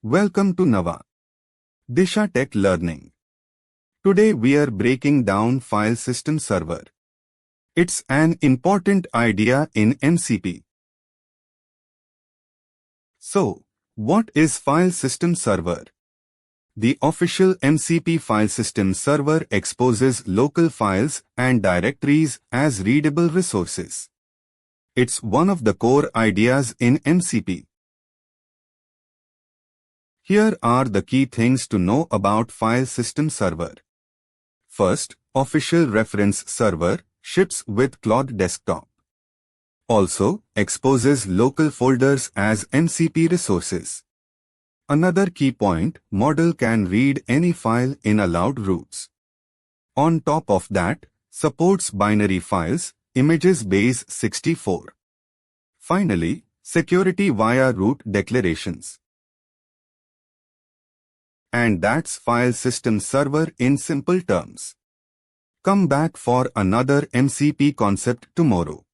Welcome to Nava Disha Tech Learning. Today we are breaking down file system server. It's an important idea in MCP. So, what is file system server? The official MCP file system server exposes local files and directories as readable resources. It's one of the core ideas in MCP. Here are the key things to know about file system server. First, official reference server ships with Cloud Desktop. Also, exposes local folders as MCP resources. Another key point, model can read any file in allowed routes. On top of that, supports binary files, images base 64. Finally, security via root declarations. And that's file system server in simple terms. Come back for another MCP concept tomorrow.